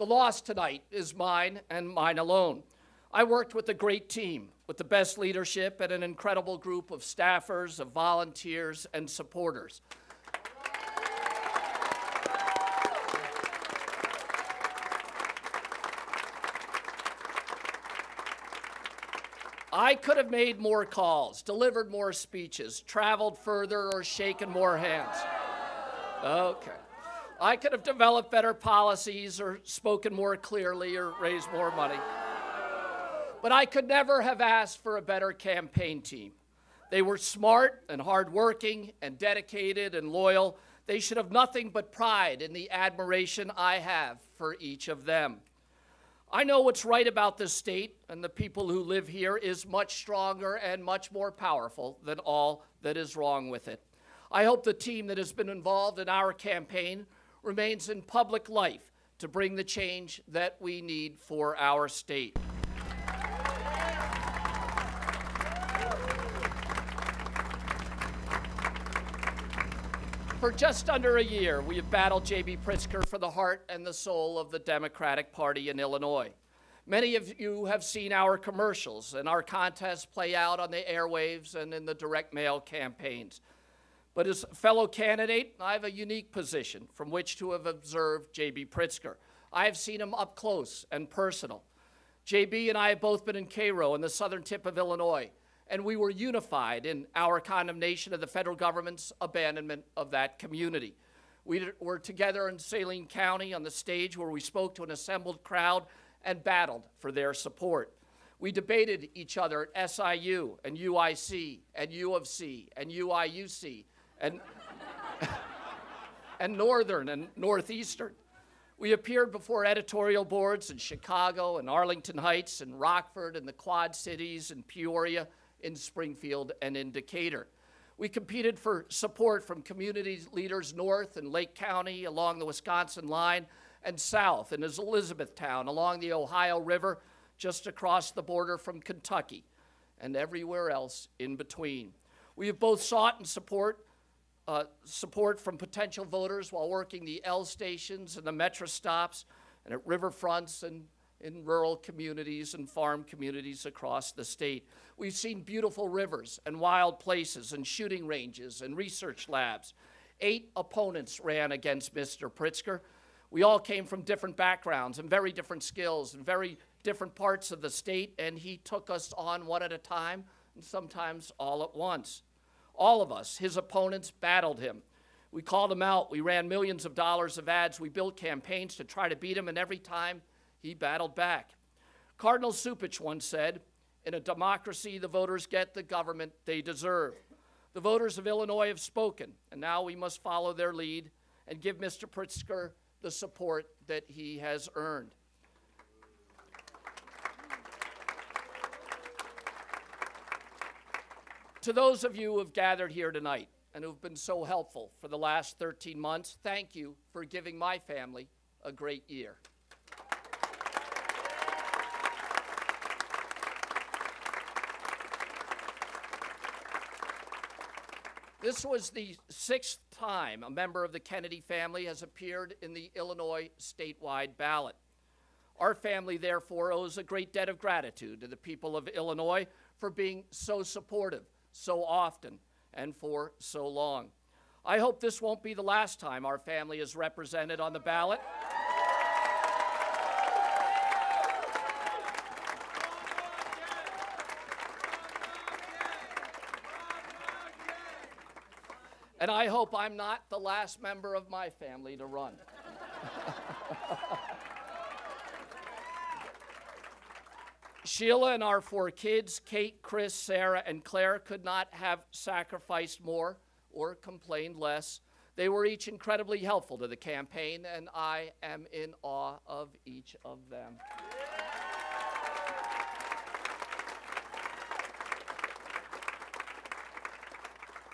The loss tonight is mine and mine alone. I worked with a great team, with the best leadership and an incredible group of staffers, of volunteers, and supporters. I could have made more calls, delivered more speeches, traveled further, or shaken more hands. Okay. I could have developed better policies or spoken more clearly or raised more money. But I could never have asked for a better campaign team. They were smart and hardworking and dedicated and loyal. They should have nothing but pride in the admiration I have for each of them. I know what's right about this state, and the people who live here is much stronger and much more powerful than all that is wrong with it. I hope the team that has been involved in our campaign remains in public life to bring the change that we need for our state. For just under a year, we have battled J.B. Pritzker for the heart and the soul of the Democratic Party in Illinois. Many of you have seen our commercials and our contests play out on the airwaves and in the direct mail campaigns. But as a fellow candidate, I have a unique position from which to have observed J.B. Pritzker. I have seen him up close and personal. J.B. and I have both been in Cairo in the southern tip of Illinois, and we were unified in our condemnation of the federal government's abandonment of that community. We were together in Saline County on the stage where we spoke to an assembled crowd and battled for their support. We debated each other at SIU and UIC and U of C and UIUC and Northern and Northeastern. We appeared before editorial boards in Chicago and Arlington Heights and Rockford and the Quad Cities and Peoria, in Springfield and in Decatur. We competed for support from community leaders north in Lake County along the Wisconsin line and south in Elizabethtown along the Ohio River just across the border from Kentucky and everywhere else in between. We have both sought and support from potential voters while working the L stations and the metro stops and at riverfronts and in rural communities and farm communities across the state. We've seen beautiful rivers and wild places and shooting ranges and research labs. 8 opponents ran against Mr. Pritzker. We all came from different backgrounds and very different skills and very different parts of the state, and he took us on one at a time and sometimes all at once. All of us, his opponents, battled him. We called him out. We ran millions of dollars of ads. We built campaigns to try to beat him, and every time he battled back. Cardinal Cupich once said, "In a democracy, the voters get the government they deserve." The voters of Illinois have spoken, and now we must follow their lead and give Mr. Pritzker the support that he has earned. To those of you who have gathered here tonight and who've been so helpful for the last 13 months, thank you for giving my family a great year. This was the 6th time a member of the Kennedy family has appeared in the Illinois statewide ballot. Our family, therefore, owes a great debt of gratitude to the people of Illinois for being so supportive, so often, and for so long. I hope this won't be the last time our family is represented on the ballot. And I hope I'm not the last member of my family to run. Sheila and our 4 kids, Kate, Chris, Sarah, and Claire, could not have sacrificed more or complained less. They were each incredibly helpful to the campaign, and I am in awe of each of them.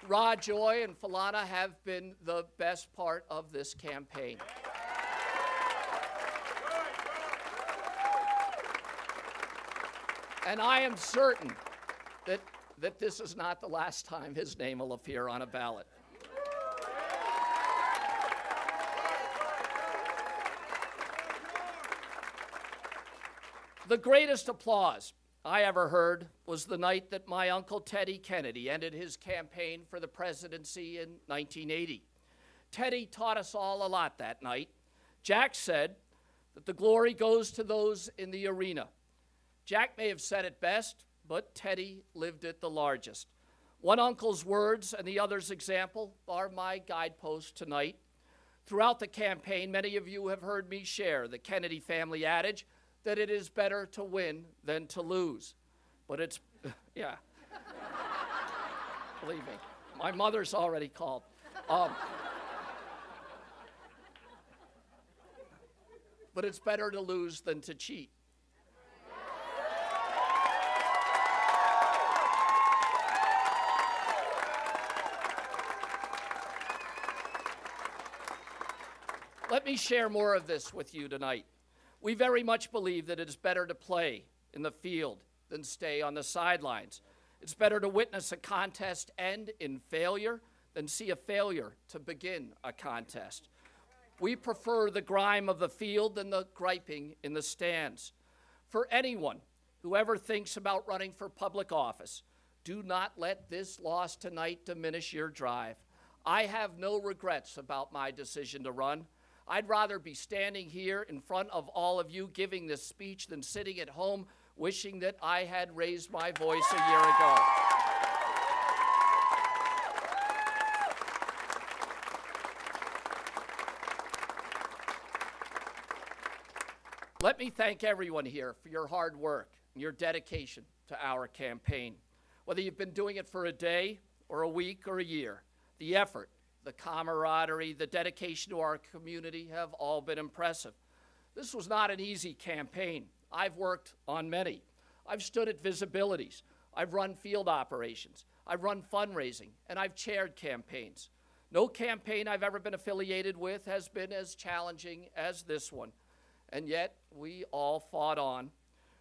Rod, Joy, and Falana have been the best part of this campaign. And I am certain that this is not the last time his name will appear on a ballot. The greatest applause I ever heard was the night that my Uncle Teddy Kennedy ended his campaign for the presidency in 1980. Teddy taught us all a lot that night. Jack said that the glory goes to those in the arena. Jack may have said it best, but Teddy lived it the largest. One uncle's words and the other's example are my guidepost tonight. Throughout the campaign, many of you have heard me share the Kennedy family adage that it is better to win than to lose. But it's, yeah. Believe me, my mother's already called. But it's better to lose than to cheat. Let me share more of this with you tonight. We very much believe that it is better to play in the field than stay on the sidelines. It's better to witness a contest end in failure than see a failure to begin a contest. We prefer the grime of the field than the griping in the stands. For anyone who ever thinks about running for public office, do not let this loss tonight diminish your drive. I have no regrets about my decision to run. I'd rather be standing here in front of all of you giving this speech than sitting at home wishing that I had raised my voice a year ago. Let me thank everyone here for your hard work and your dedication to our campaign. Whether you've been doing it for a day or a week or a year, the effort, the camaraderie, the dedication to our community have all been impressive. This was not an easy campaign. I've worked on many. I've stood at visibilities. I've run field operations. I've run fundraising, and I've chaired campaigns. No campaign I've ever been affiliated with has been as challenging as this one, and yet we all fought on.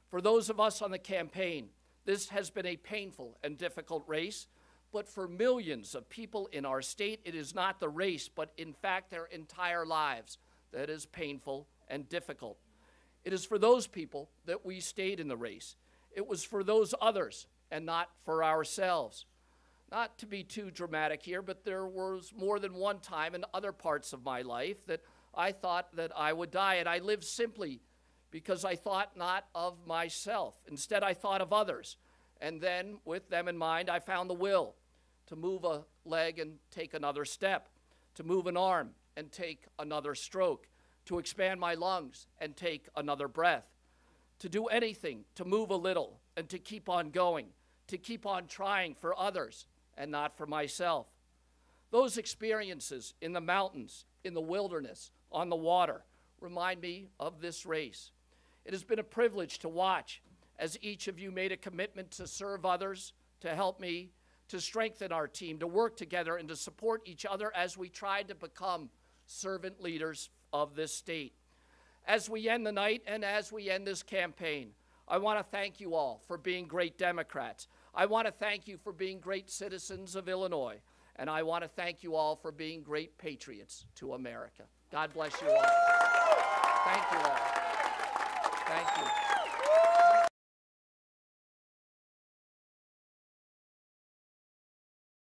For those of us on the campaign, this has been a painful and difficult race. But for millions of people in our state, it is not the race, but in fact their entire lives that is painful and difficult. It is for those people that we stayed in the race. It was for those others and not for ourselves. Not to be too dramatic here, but there was more than one time in other parts of my life that I thought that I would die, and I lived simply because I thought not of myself. Instead, I thought of others. And then, with them in mind, I found the will to move a leg and take another step, to move an arm and take another stroke, to expand my lungs and take another breath, to do anything, to move a little and to keep on going, to keep on trying for others and not for myself. Those experiences in the mountains, in the wilderness, on the water, remind me of this race. It has been a privilege to watch as each of you made a commitment to serve others, to help me, to strengthen our team, to work together, and to support each other as we tried to become servant leaders of this state. As we end the night and as we end this campaign, I want to thank you all for being great Democrats. I want to thank you for being great citizens of Illinois. And I want to thank you all for being great patriots to America. God bless you all. Thank you all. Thank you.